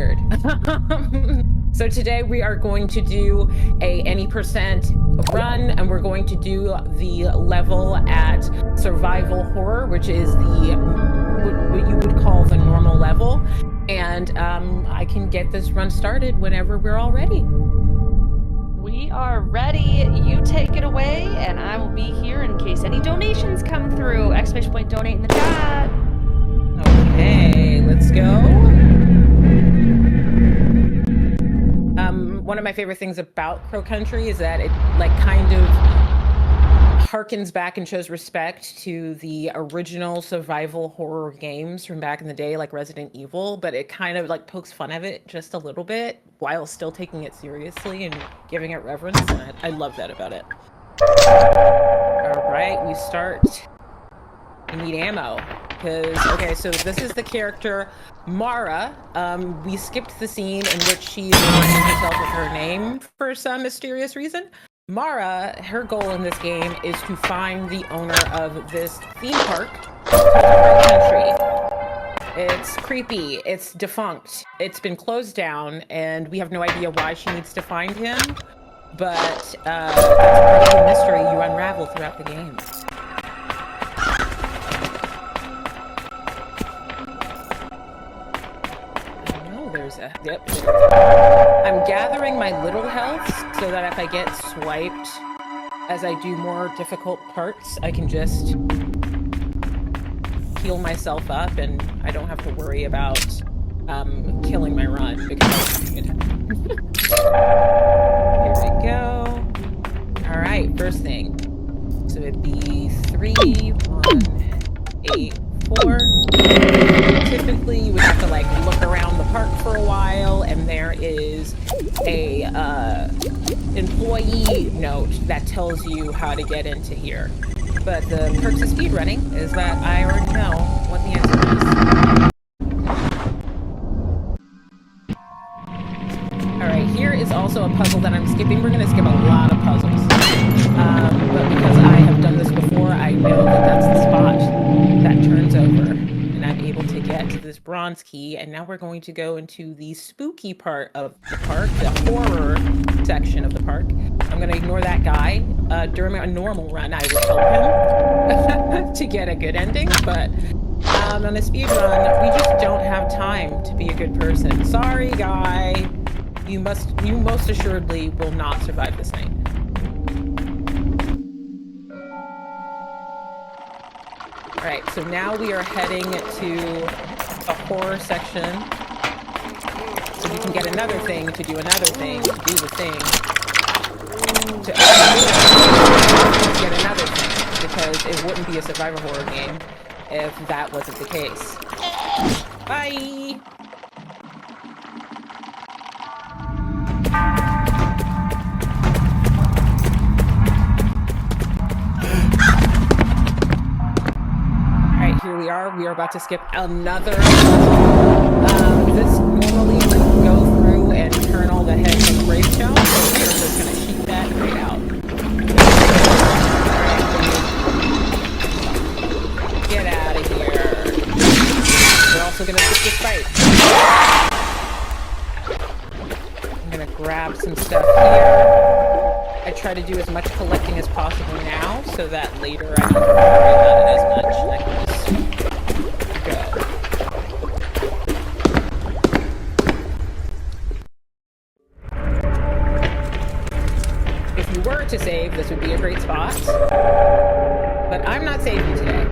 weird. So today we are going to do a any percent run, and we're going to do the level at survival horror, which is the what you would call the normal level. And I can get this run started whenever we're all ready. We are ready. You take it away, and I will be here in case any donations come through. Exclamation point donate in the chat. Okay, let's go. One of my favorite things about Crow Country is that it like kind of harkens back and shows respect to the original survival horror games from back in the day, like Resident Evil, but it kind of like pokes fun of it just a little bit while still taking it seriously and giving it reverence. And I love that about it. All right, we start. We need ammo. Okay, so this is the character Mara. We skipped the scene in which she's reminding herself of her name for some mysterious reason. Mara, her goal in this game is to find the owner of this theme park called Crow Country. It's creepy, it's defunct, it's been closed down, and we have no idea why she needs to find him, but that's part of the mystery you unravel throughout the game. Yep. I'm gathering my little health so that if I get swiped as I do more difficult parts, I can just heal myself up and I don't have to worry about killing my run because here we go. All right, first thing. So it'd be 3, 1, 8, 4. Typically, you would have to like look around the park for a while, and there is a employee note that tells you how to get into here. But the perks of speedrunning is that I already know what the answer is. All right, here is also a puzzle that I'm skipping. We're going to skip a lot of puzzles, but because I have done this before, I know that that's the spot that turns over. And I'm able to get to this bronze key, and now we're going to go into the spooky part of the park, the horror section of the park. I'm going to ignore that guy. During a normal run, I would help him to get a good ending, but on a speed run, we just don't have time to be a good person. Sorry, guy. You most assuredly will not survive this night. All right, so now we are heading to a horror section. So you can get another thing, to do another thing, to do the thing, to get another thing, because it wouldn't be a survival horror game if that wasn't the case. Bye! Here we are. We are about to skip another puzzle. This normally would go through and turn all the heads on the gravestone, so we're just going to shoot that right out. Get out of here. We're also going to skip this fight. I'm going to grab some stuff here. I try to do as much collecting as possible now, so that later I don't have to worry about it as much. I can just go. If you were to save, this would be a great spot. But I'm not saving today.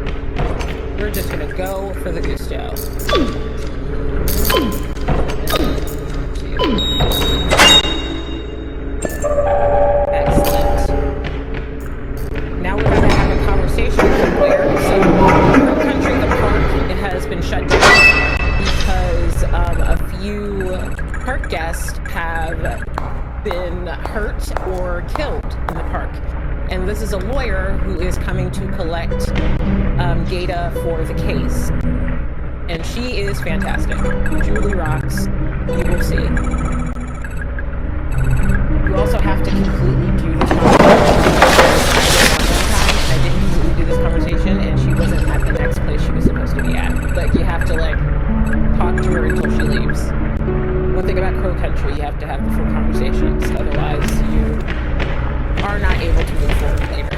We're just gonna go for the gusto. Excellent. Now we're going to have a conversation with the player. So, Crow Country, the park, it has been shut down because a few park guests have been hurt or killed in the park. And this is a lawyer who is coming to collect data for the case. And she is fantastic. Julie rocks. You will see. You also have to completely do this conversation. I didn't completely do this conversation, and she wasn't at the next place she was supposed to be at. But you have to, like, talk to her until she leaves. have to have the full conversations. Otherwise, you are not able to move forward later.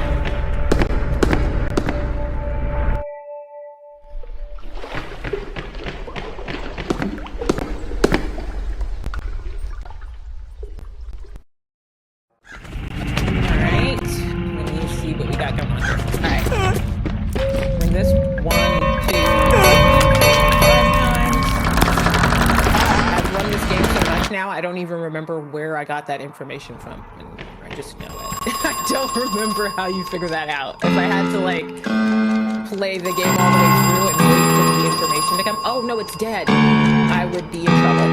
Alright. Let me see what we got going on here. Alright. Bring this 1, 2, 3, 4, 5 times. I've run this game so much now, I don't even remember where I got that information from. And I just know it. I don't remember how you figure that out. If I had to, like, play the game all the way through and wait for the information to come. Oh, no, it's dead. I would be in trouble.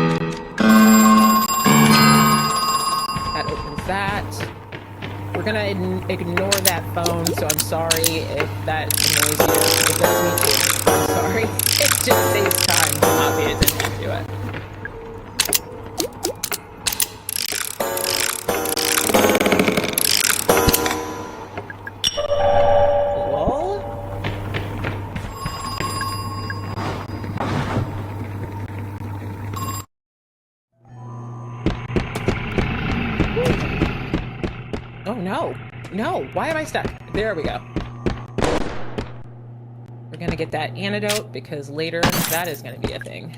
That opens that. We're gonna ignore that phone, so I'm sorry if that annoys you. It does me too. I'm sorry. It just saves time to not pay attention to it. Cool. Oh no, no, why am I stuck? There we go. We're gonna get that antidote because later that is gonna be a thing.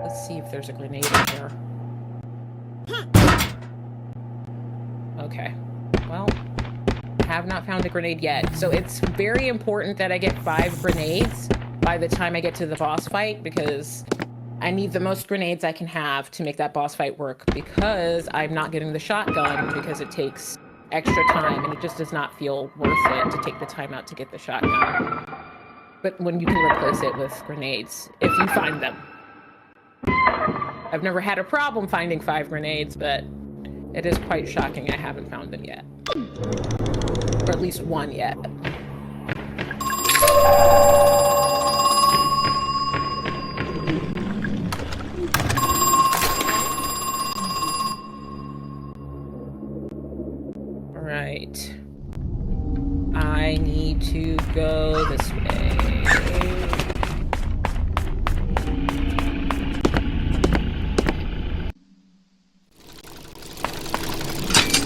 Let's see if there's a grenade in here. Okay, well, I have not found a grenade yet. So it's very important that I get 5 grenades by the time I get to the boss fight because I need the most grenades I can have to make that boss fight work because I'm not getting the shotgun because it takes extra time and it just does not feel worth it to take the time out to get the shotgun. But when you can replace it with grenades, if you find them. I've never had a problem finding 5 grenades, but it is quite shocking I haven't found them yet. Or at least 1 yet. Right. I need to go this way.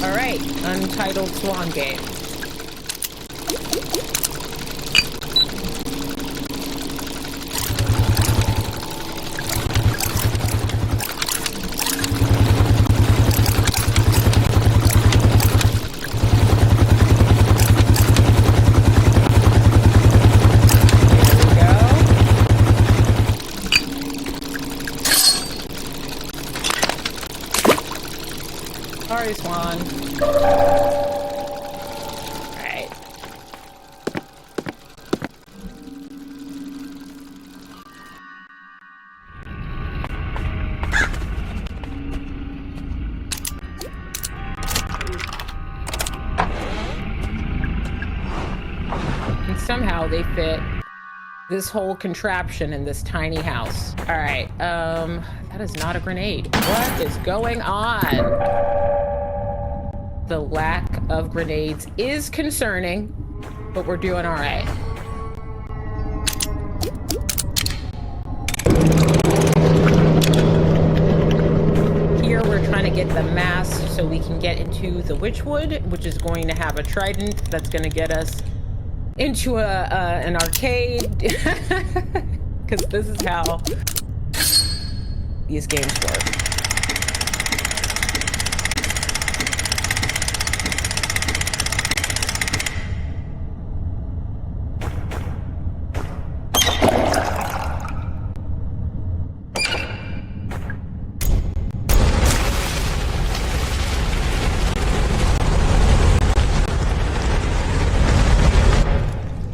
All right, Untitled Swan Game. Sorry, Swan. Alright. And somehow they fit this whole contraption in this tiny house. Alright, that is not a grenade. What is going on? The lack of grenades is concerning, but we're doing all right. Here we're trying to get the mask so we can get into the Witchwood, which is going to have a trident that's going to get us into an arcade. Because this is how these games work.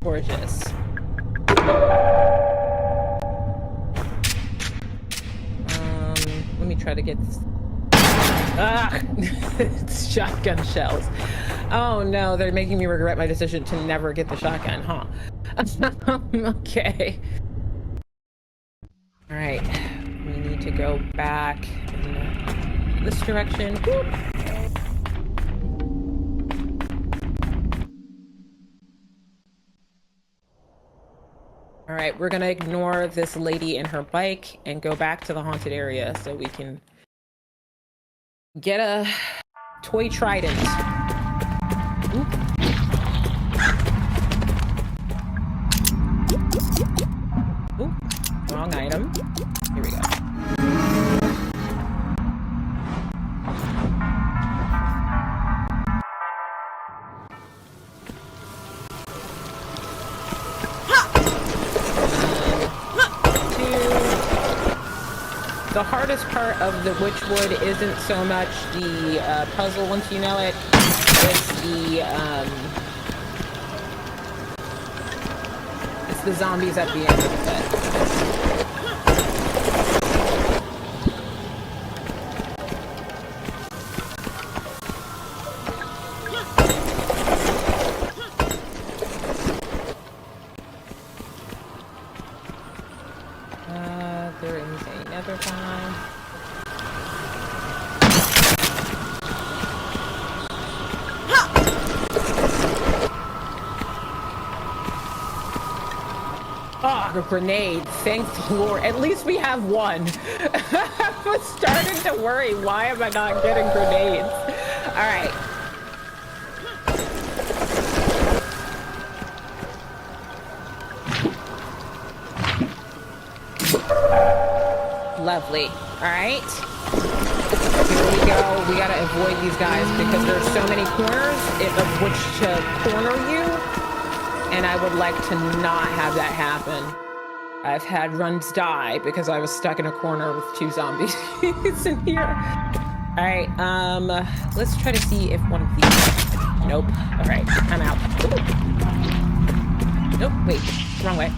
Gorgeous. Let me try to get this. Ah! It's shotgun shells. Oh no, they're making me regret my decision to never get the shotgun, huh? Okay. Alright. We need to go back in this direction. Whoop. All right, we're gonna ignore this lady and her bike and go back to the haunted area so we can Get a toy trident. Oop. Oop. Wrong item. Here we go. The hardest part of the Witchwood isn't so much the puzzle once you know it, it's the zombies at the end of it. There is another one. Oh, the grenade. Thank the Lord. At least we have one. I was starting to worry. Why am I not getting grenades? All right. Lovely. All right. Here we go. We gotta avoid these guys because there's so many corners of which to corner you, and I would like to not have that happen. I've had runs die because I was stuck in a corner with two zombies in here. All right. Let's try to see if one of these. Nope. All right. I'm out. Nope. Wait. Wrong way.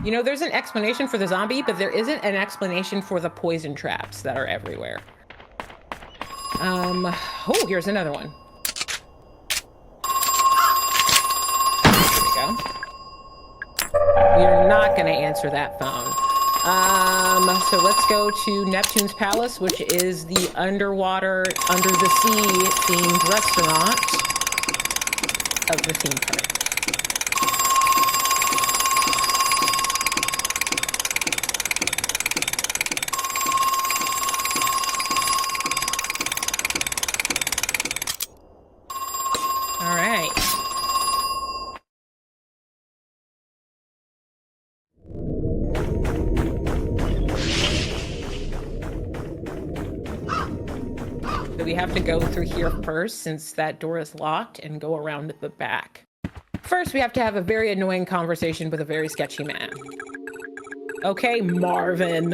You know, there's an explanation for the zombie, but there isn't an explanation for the poison traps that are everywhere. Oh, here's another one. There we go. We're not going to answer that phone. So let's go to Neptune's Palace, which is the underwater, under the sea themed restaurant of the theme park. We have to go through here first since that door is locked and go around the back. First, we have to have a very annoying conversation with a very sketchy man. Okay, Marvin.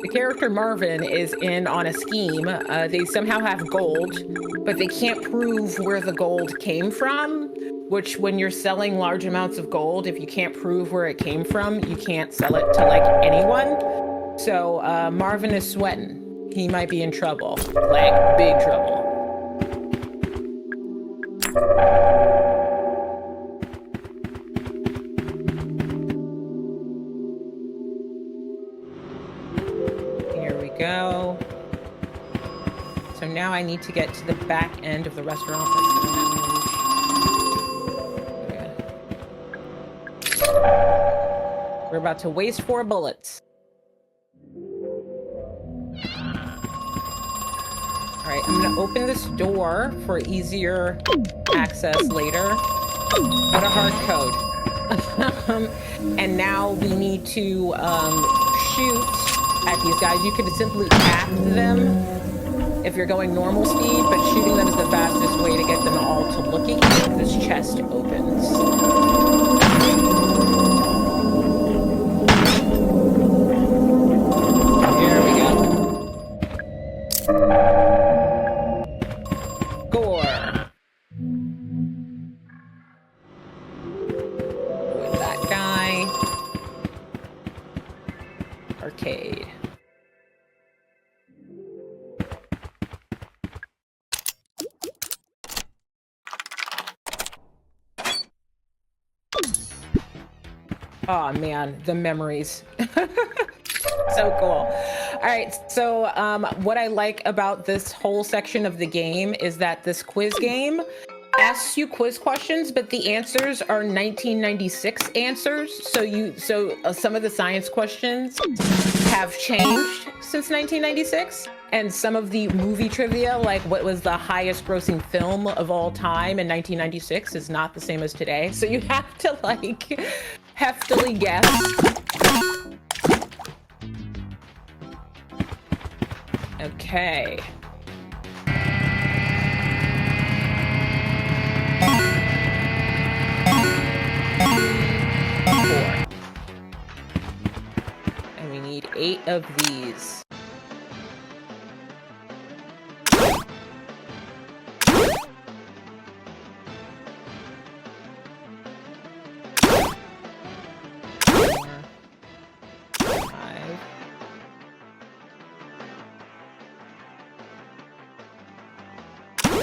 The character Marvin is in on a scheme. They somehow have gold, but they can't prove where the gold came from, which when you're selling large amounts of gold, if you can't prove where it came from, you can't sell it to like anyone. So Marvin is sweating. He might be in trouble, like big trouble. Here we go. So now I need to get to the back end of the restaurant. We're about to waste 4 bullets. All right, I'm gonna open this door for easier access later. Got a hard code. And now we need to shoot at these guys. You can simply tap them if you're going normal speed, but shooting them is the fastest way to get them all to look at you. This chest opens. Here we go. Arcade. Oh man, the memories. So cool. All right, so what I like about this whole section of the game is that this quiz game asks you quiz questions, but the answers are 1996 answers. So some of the science questions have changed since 1996, and some of the movie trivia, like what was the highest grossing film of all time in 1996, is not the same as today. So you have to like heftily guess. Okay. And we need 8 of these.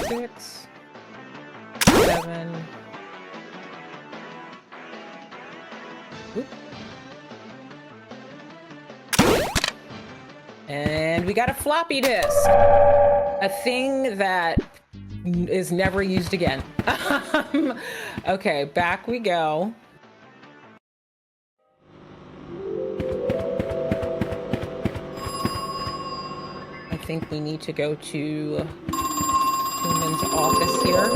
Six, 7. Oop. And we got a floppy disk, a thing that is never used again. Okay, back we go. I think we need to go to Human's office here.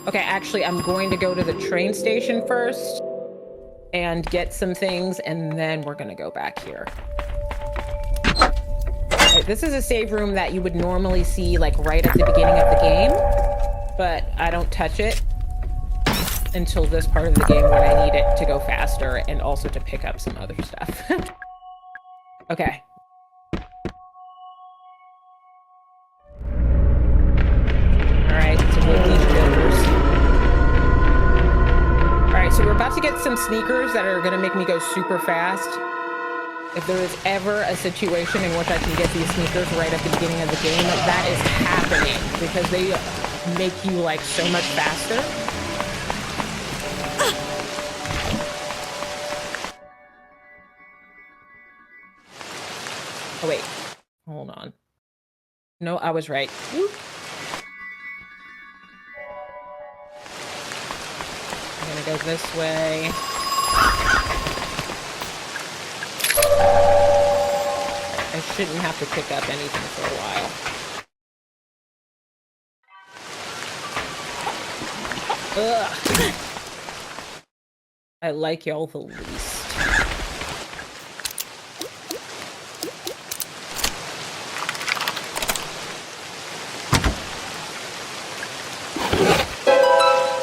Okay, actually, I'm going to go to the train station first and get some things, and then we're gonna go back here. Right, this is a save room that you would normally see like right at the beginning of the game, but I don't touch it until this part of the game when I need it to go faster and also to pick up some other stuff. Okay. So we're about to get some sneakers that are going to make me go super fast. If there is ever a situation in which I can get these sneakers right at the beginning of the game, that is happening because they make you like so much faster. Oh wait, hold on. No, I was right. Whoop. I'm gonna go this way. I shouldn't have to pick up anything for a while. Ugh. I like y'all the least.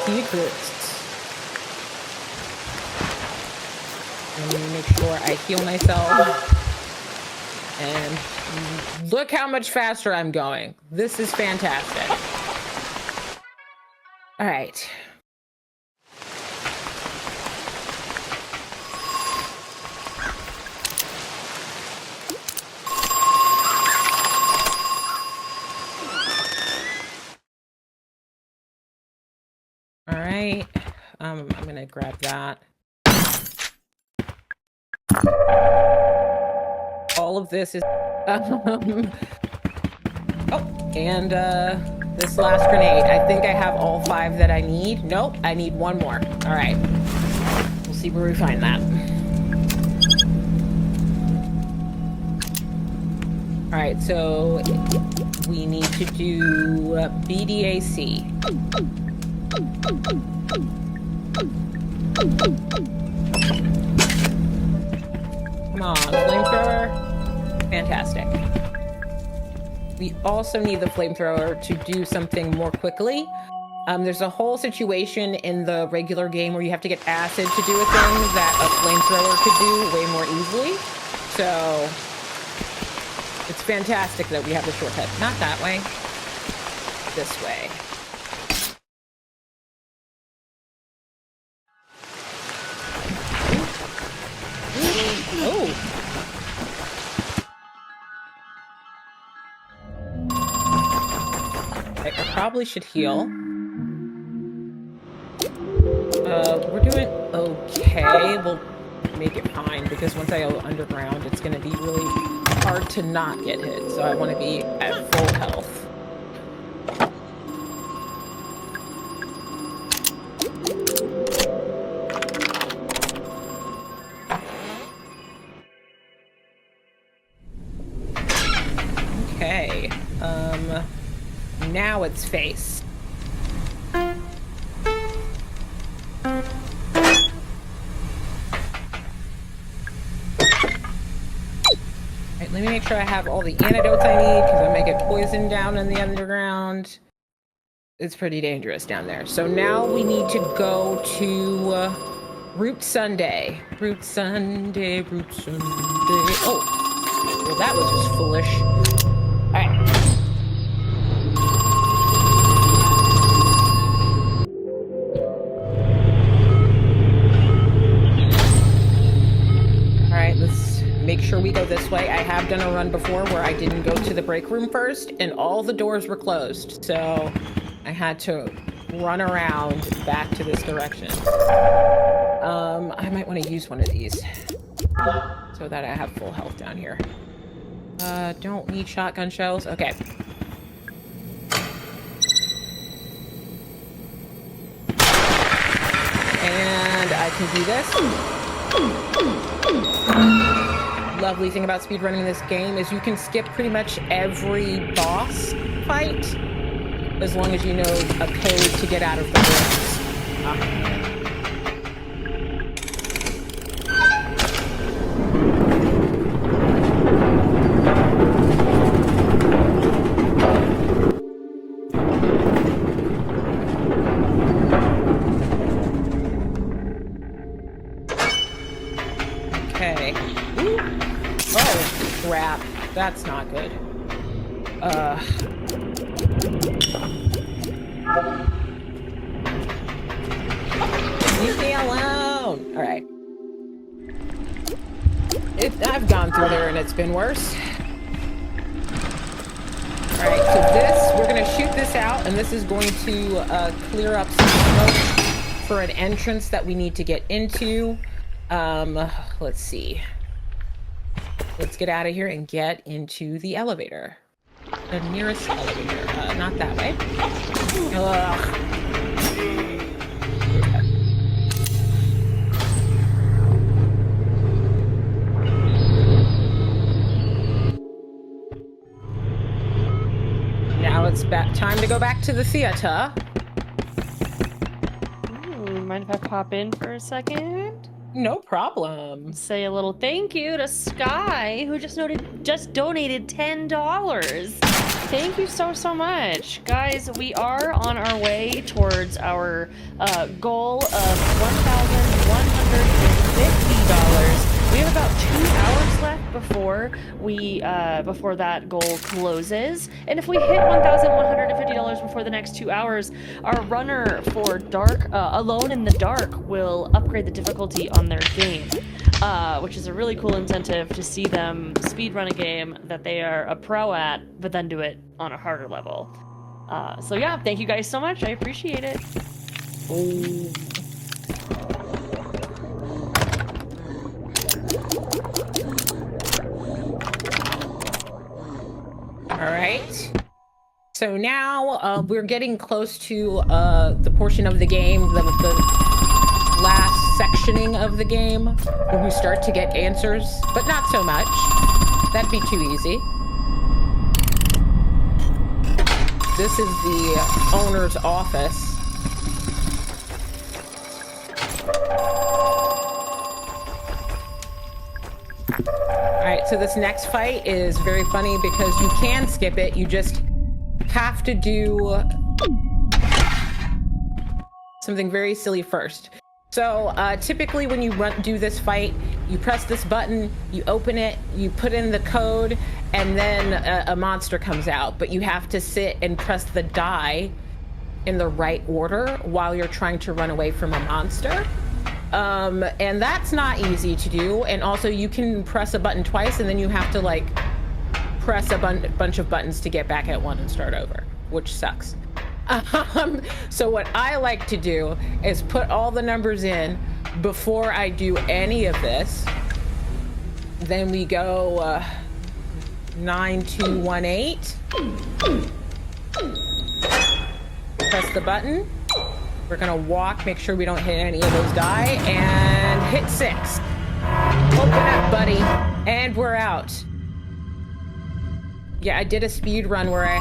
Secrets. Let me make sure I heal myself. And look how much faster I'm going. This is fantastic. All right. All right. I'm gonna grab that. All of this is oh, and this last grenade. I think I have all 5 that I need. Nope, I need 1 more. All right, we'll see where we find that. All right, so we need to do BDAC. Come on, flamethrower. Fantastic. We also need the flamethrower to do something more quickly. There's a whole situation in the regular game where you have to get acid to do a thing that a flamethrower could do way more easily. So it's fantastic that we have the shortcut. Not that way. This way. Oh. I probably should heal. We're doing okay. We'll make it fine because once I go underground, it's gonna be really hard to not get hit, so I want to be at full health. Okay, now it's face. Let me make sure I have all the antidotes I need, because I might get poisoned down in the underground. It's pretty dangerous down there. So now we need to go to Root Sunday. Root Sunday, Root Sunday. Oh, well, that was just foolish. All right. All right, let's make sure we go this way. I have done a run before where I didn't go to the break room first and all the doors were closed. So I had to run around back to this direction. I might want to use one of these so that I have full health down here. Don't need shotgun shells. Okay. And I can do this. Lovely thing about speedrunning this game is you can skip pretty much every boss fight as long as you know a code to get out of the rooms. Okay. Ooh. Oh, crap. That's not good. Leave me alone. All right. I've gone through there and it's been worse. All right, so this, we're gonna shoot this out and this is going to clear up some smoke for an entrance that we need to get into. Let's see. Let's get out of here and get into the elevator. The nearest elevator. Not that way. Ugh. Now it's time to go back to the theater. Ooh, mind if I pop in for a second? No problem. Say a little thank you to Sky, who just donated $10. Thank you so much. Guys, we are on our way towards our goal of $1,150. We have about 2 hours left before that goal closes. And if we hit $1,150 before the next 2 hours, our runner for Alone in the Dark will upgrade the difficulty on their game, which is a really cool incentive to see them speedrun a game that they are a pro at, but then do it on a harder level. So yeah, thank you guys so much. I appreciate it. Oh. All right. So now we're getting close to the portion of the game, the last sectioning of the game, where we start to get answers, but not so much. That'd be too easy. This is the owner's office. Alright, so this next fight is very funny because you can skip it, you just have to do something very silly first. So typically when you do this fight, you press this button, you open it, you put in the code, and then a monster comes out, but you have to sit and press the die in the right order while you're trying to run away from a monster. And that's not easy to do. And also you can press a button twice and then you have to like press a bunch of buttons to get back at one and start over, which sucks. So what I like to do is put all the numbers in before I do any of this. Then we go 9218. Press the button. We're gonna walk, make sure we don't hit any of those die, and hit 6. Open up, buddy. And we're out. Yeah, I did a speed run where I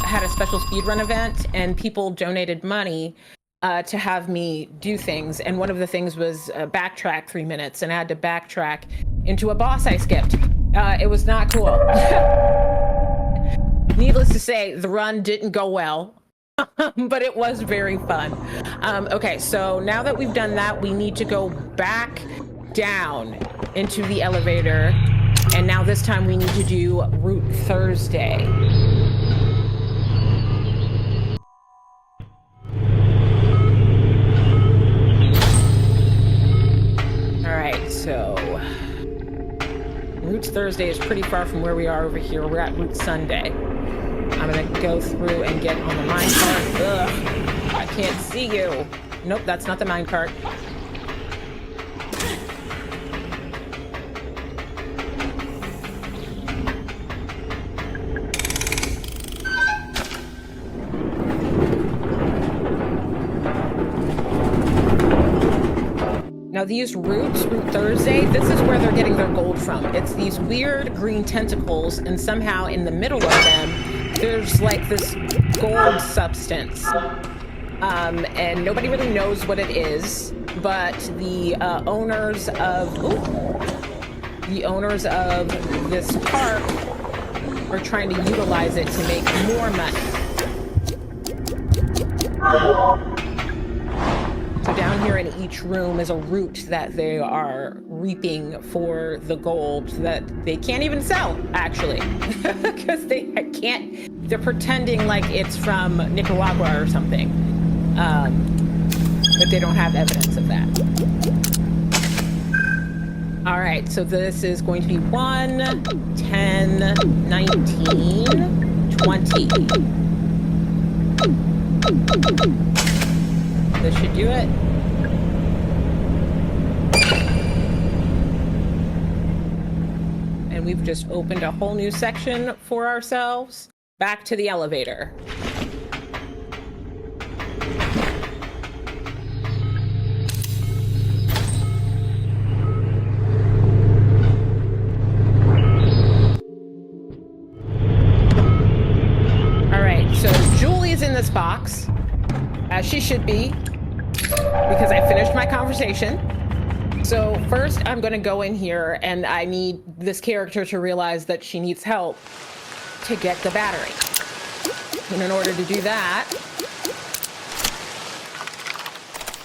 had a special speed run event, and people donated money to have me do things. And one of the things was backtrack 3 minutes, and I had to backtrack into a boss I skipped. It was not cool. Needless to say, the run didn't go well. But it was very fun. Okay, so now that we've done that, we need to go back down into the elevator. And now this time we need to do Route Thursday. All right, so Route Thursday is pretty far from where we are over here. We're at Route Sunday. I'm gonna go through and get on the minecart. Ugh, I can't see you. Nope, that's not the minecart. Now these routes, Route Thursday, this is where they're getting their gold from. It's these weird green tentacles, and somehow in the middle of them, there's like this gold substance. And nobody really knows what it is, but the owners of this park are trying to utilize it to make more money. So down here in each room is a root that they are reaping for the gold that they can't even sell, actually, because they're pretending like it's from Nicaragua or something, but they don't have evidence of that. All right, so this is going to be 1, 10, 19, 20. This should do it. And we've just opened a whole new section for ourselves. Back to the elevator. All right, so Julie's in this box, as she should be, because I finished my conversation. So first I'm going to go in here, and I need this character to realize that she needs help to get the battery. And in order to do that,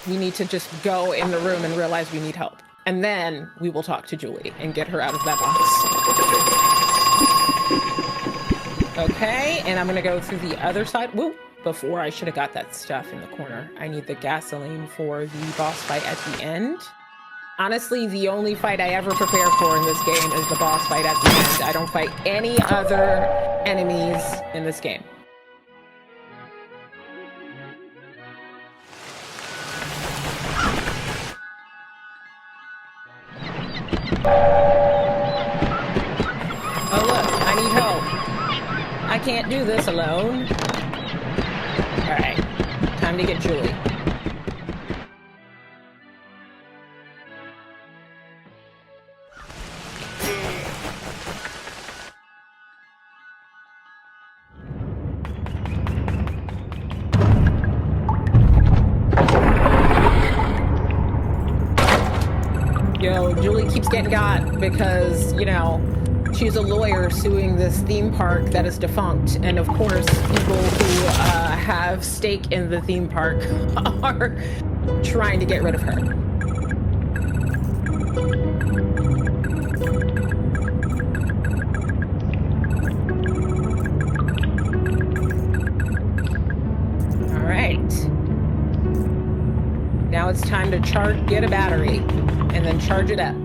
we need to just go in the room and realize we need help. And then we will talk to Julie and get her out of that box. Okay, and I'm going to go through the other side. Woo! Before, I should have got that stuff in the corner. I need the gasoline for the boss fight at the end. Honestly, the only fight I ever prepare for in this game is the boss fight at the end. I don't fight any other enemies in this game. Oh look, I need help. I can't do this alone. Alright, time to get Julie. Yo, Julie keeps getting got because, you know, she's a lawyer suing this theme park that is defunct. And of course, people who have stake in the theme park are trying to get rid of her. All right. Now it's time to get a battery and then charge it up.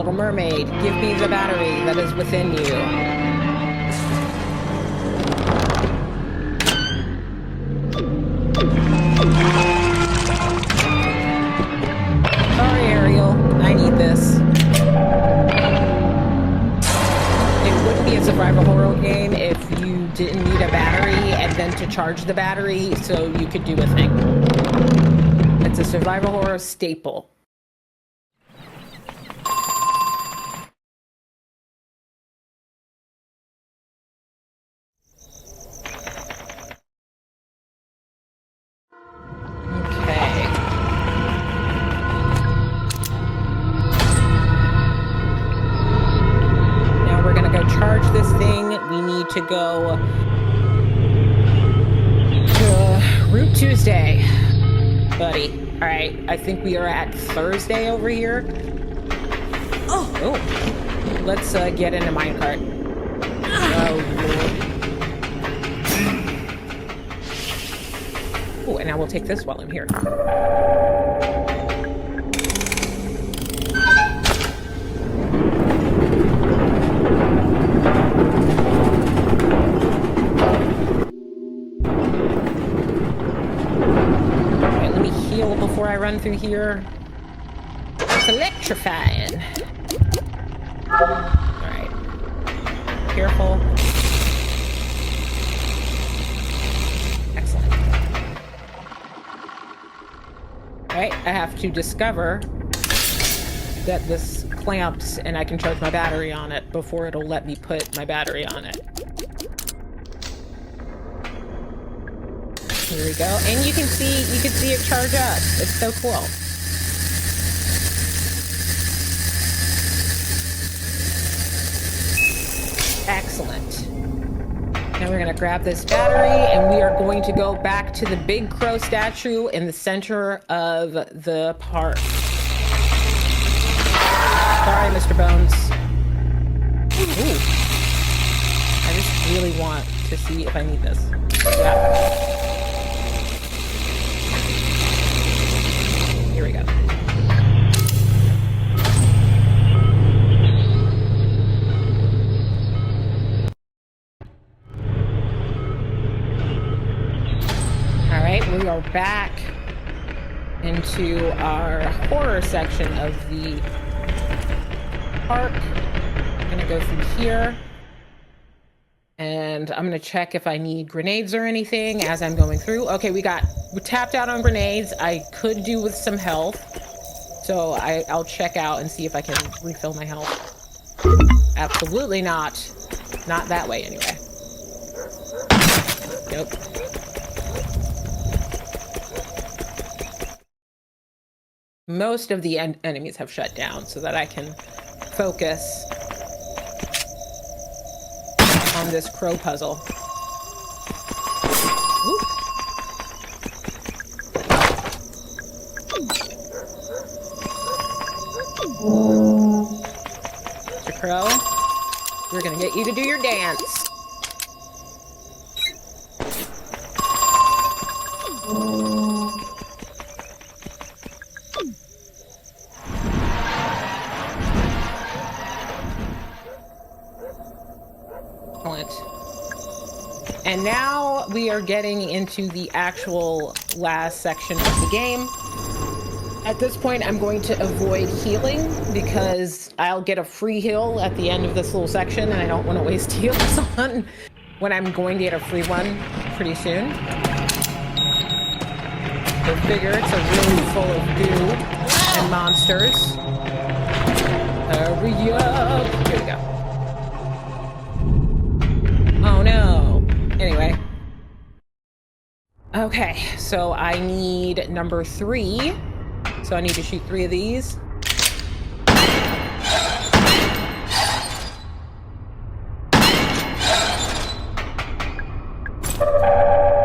Little Mermaid, give me the battery that is within you. Sorry, Ariel. I need this. It wouldn't be a survival horror game if you didn't need a battery and then to charge the battery so you could do a thing. It's a survival horror staple. This thing, we need to go to Route Tuesday, buddy. All right, I think we are at Thursday over here. Oh, let's get in a minecart. Oh, Lord. Oh, and now we'll take this while I'm here. Before I run through here, it's electrifying. All right, careful. Excellent. All right, I have to discover that this clamps and I can charge my battery on it before it'll let me put my battery on it. Here we go, and you can see it charge up. It's so cool. Excellent. Now we're gonna grab this battery, and we are going to go back to the big crow statue in the center of the park. Sorry, Mr. Bones. Ooh. I just really want to see if I need this. Yeah. Here we go. All right, we are back into our horror section of the park. I'm gonna go through here. And I'm gonna check if I need grenades or anything as I'm going through. Okay, we tapped out on grenades. I could do with some health. So I'll check out and see if I can refill my health. Absolutely not. Not that way anyway. Nope. Most of the enemies have shut down so that I can focus on this crow puzzle. Ooh. Mr. Crow, we're gonna get you to do your dance. And now we are getting into the actual last section of the game. At this point, I'm going to avoid healing because I'll get a free heal at the end of this little section, and I don't want to waste heals on when I'm going to get a free one pretty soon. Go figure, it's a room full of goo and monsters. Hurry up! Here we go. Oh no. Anyway. Okay, so I need number 3. So I need to shoot 3 of these.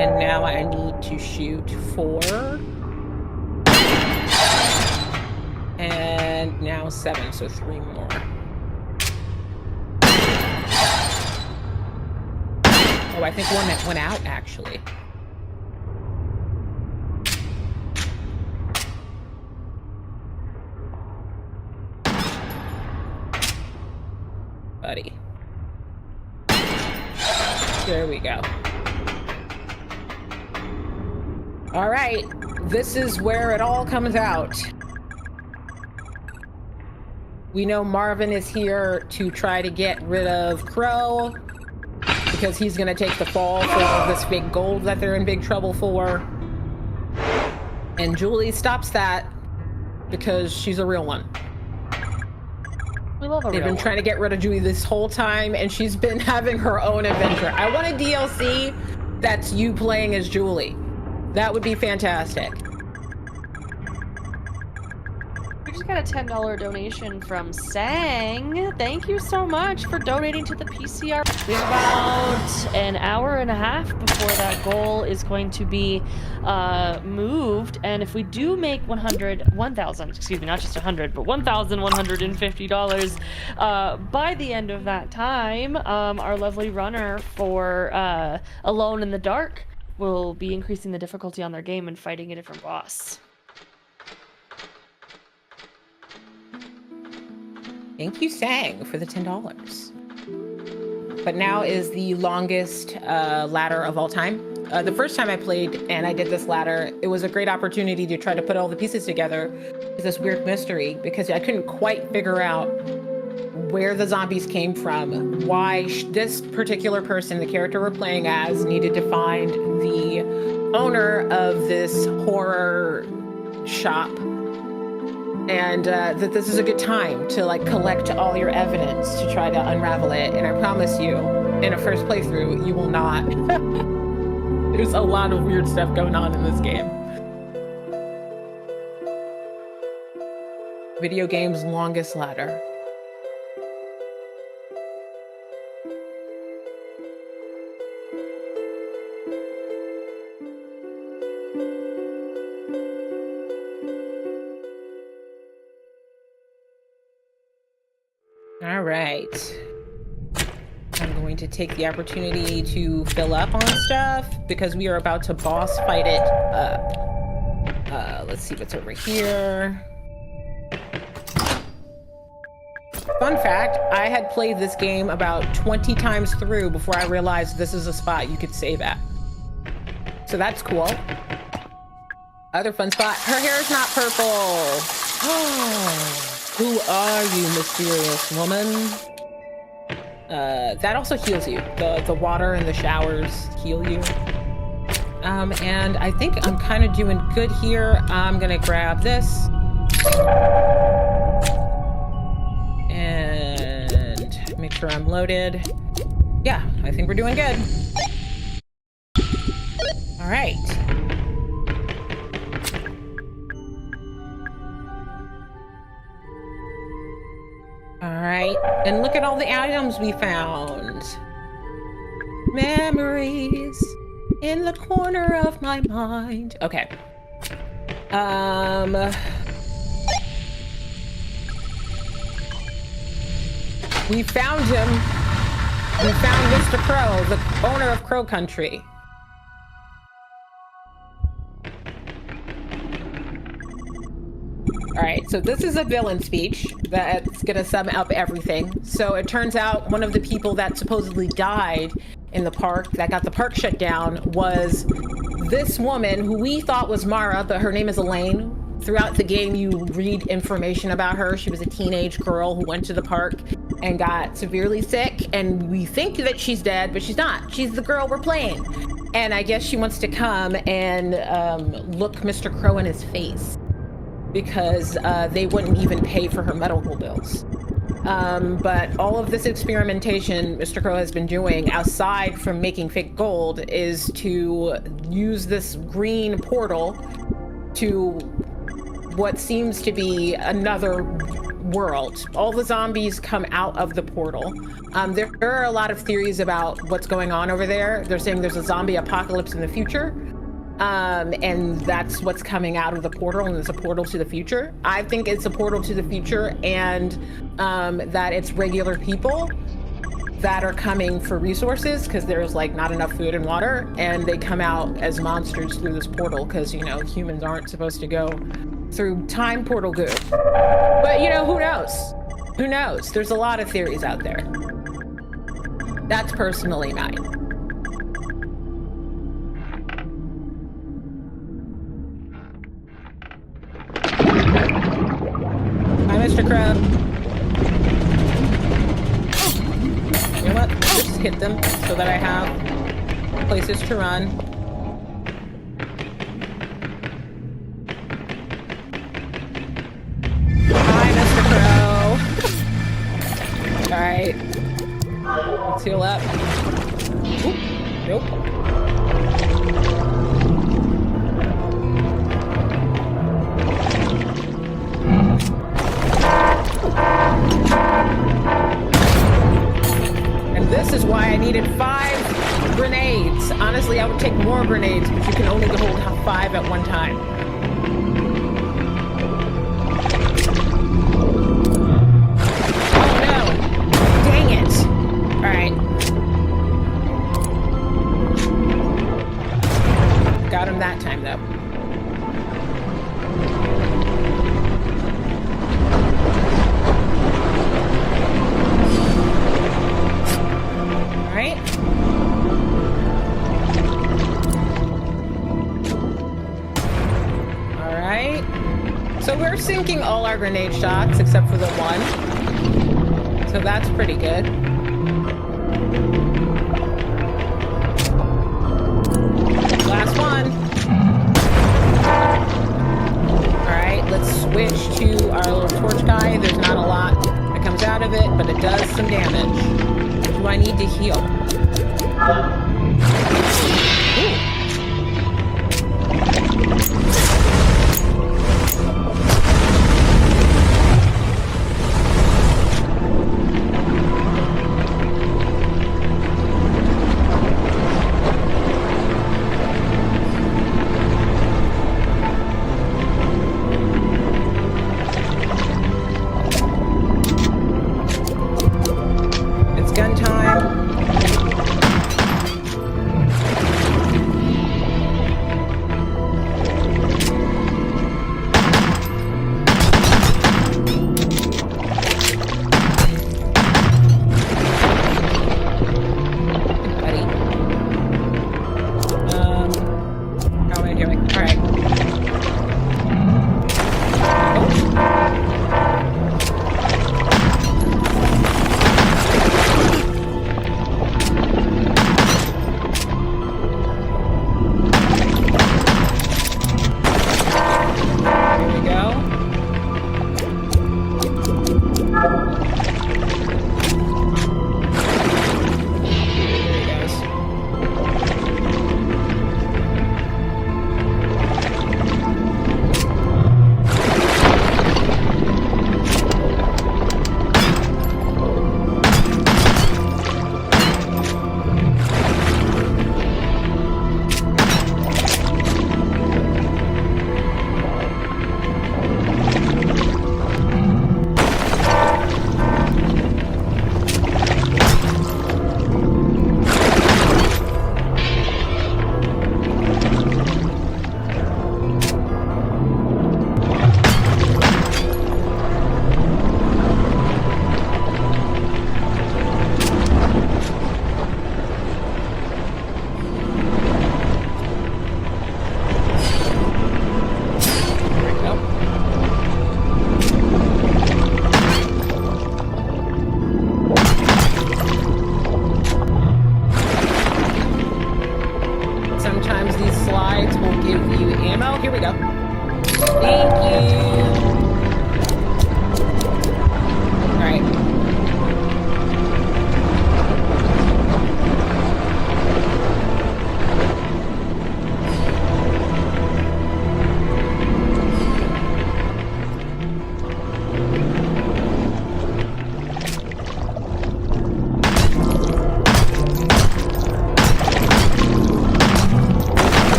And now I need to shoot 4. And now 7, so 3 more. Oh, I think one that went out, actually. buddy. There we go. All right, this is where it all comes out. We know Marvin is here to try to get rid of Crow because he's gonna take the fall for all this big gold that they're in big trouble for. And Julie stops that because she's a real one. We love a They've been trying to get rid of Julie this whole time, and she's been having her own adventure. I want a DLC that's you playing as Julie. That would be fantastic. We just got a $10 donation from Sang. Thank you so much for donating to the PCR. We have about an hour and a half before that goal is going to be moved. And if we do make 1,000, excuse me, not just 100, but $1,150 by the end of that time, our lovely runner for Alone in the Dark will be increasing the difficulty on their game and fighting a different boss. Thank you, Sang, for the $10. But now is the longest ladder of all time. The first time I played and I did this ladder, it was a great opportunity to try to put all the pieces together. It's this weird mystery because I couldn't quite figure out where the zombies came from, why this particular person, the character we're playing as, needed to find the owner of this horror shop, and that this is a good time to like collect all your evidence to try to unravel it. And I promise you, in a first playthrough, you will not. There's a lot of weird stuff going on in this game. Video game's longest ladder. All right. I'm going to take the opportunity to fill up on stuff because we are about to boss fight it up. Let's see what's over here. Fun fact, I had played this game about 20 times through before I realized this is a spot you could save at. So that's cool. Other fun spot, her hair is not purple. Oh. Who are you, mysterious woman? That also heals you. The water and the showers heal you. And I think I'm kind of doing good here. I'm gonna grab this. And make sure I'm loaded. Yeah, I think we're doing good. All right. All right, and look at all the items we found. Memories in the corner of my mind. Okay. We found him. We found Mr. Crow, the owner of Crow Country. All right, so this is a villain speech that's gonna sum up everything. So it turns out one of the people that supposedly died in the park, that got the park shut down, was this woman who we thought was Mara, but her name is Elaine. Throughout the game, you read information about her. She was a teenage girl who went to the park and got severely sick, and we think that she's dead, but she's not. She's the girl we're playing. And I guess she wants to come and look Mr. Crow in his face, because they wouldn't even pay for her medical bills. But all of this experimentation Mr. Crow has been doing, aside from making fake gold, is to use this green portal to what seems to be another world. All the zombies come out of the portal. There are a lot of theories about what's going on over there. They're saying there's a zombie apocalypse in the future. And that's what's coming out of the portal, and it's a portal to the future. I think it's a portal to the future, and that it's regular people that are coming for resources because there's like not enough food and water, and they come out as monsters through this portal because, you know, humans aren't supposed to go through time portal goo. But, you know, who knows? Who knows? There's a lot of theories out there. That's personally mine. Hi, Mr. Crab. You know what? I'll just hit them so that I have places to run. Hi, Mr. Crow. Alright. Let's heal up. Oop. Nope. And this is why I needed 5 grenades. Honestly, I would take more grenades, but you can only hold 5 at one time. Oh no! Dang it! Alright. Got him that time, though. Alright. Alright. So we're sinking all our grenade shots except for the one. So that's pretty good. Last one. Alright, let's switch to our little torch guy. There's not a lot that comes out of it, but it does some damage. Do I need to heal? Ooh. It's gun time. How am I doing? All right. Here we go. There he goes. There we go. Sometimes these slides will give you ammo. Here we go. Thank you. All right.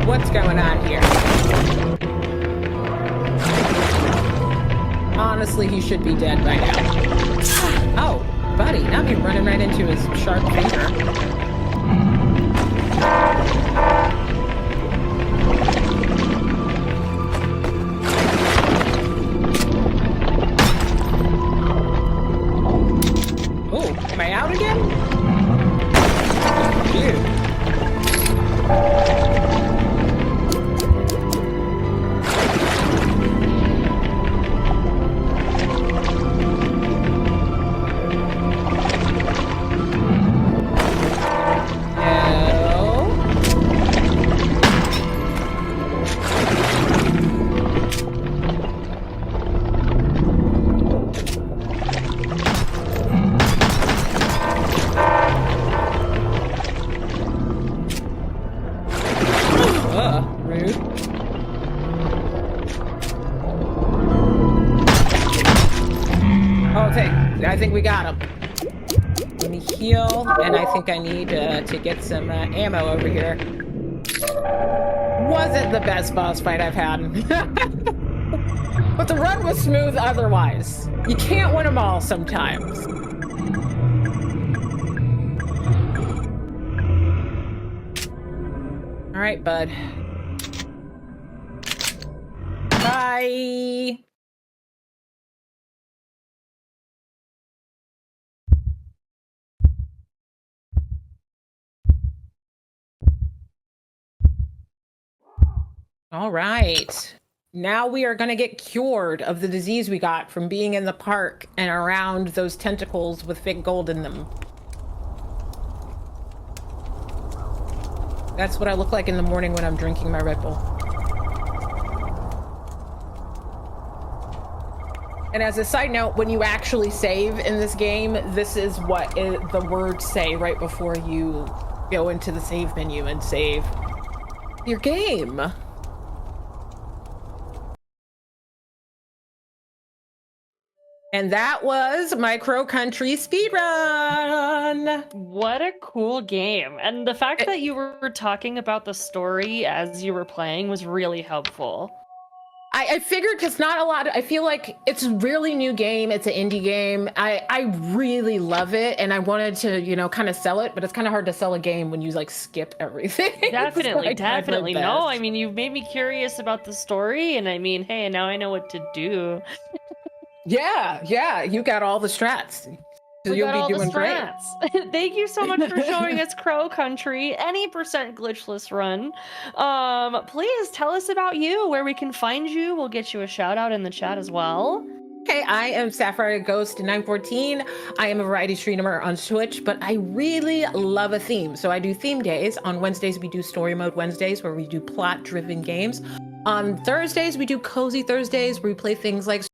What's going on here? Honestly, he should be dead by now. Oh, buddy, now you're running right into his sharp finger. I think we got him. Let me heal, and I think I need to get some ammo over here. Wasn't the best boss fight I've had. But the run was smooth otherwise. You can't win them all sometimes. All right, bud. Bye. All right. Now we are going to get cured of the disease we got from being in the park and around those tentacles with fake gold in them. That's what I look like in the morning when I'm drinking my Red Bull. And as a side note, when you actually save in this game, this is what the words say right before you go into the save menu and save your game. And that was my Crow Country speedrun. What a cool game. And the fact that you were talking about the story as you were playing was really helpful. I figured because not a lot, I feel like it's a really new game. It's an indie game. I really love it. And I wanted to, you know, kind of sell it, but it's kind of hard to sell a game when you like skip everything. Definitely, like, definitely. No, I mean, you've made me curious about the story. And I mean, hey, now I know what to do. Yeah, you got all the strats. So you'll be doing great. Thank you so much for showing us Crow Country, any percent glitchless run. Please tell us about you, where we can find you. We'll get you a shout out in the chat as well. Okay, I am Sapphire Ghost 914. I am a variety streamer on Twitch, but I really love a theme. So I do theme days. On Wednesdays, we do story mode Wednesdays, where we do plot-driven games. On Thursdays, we do cozy Thursdays, where we play things like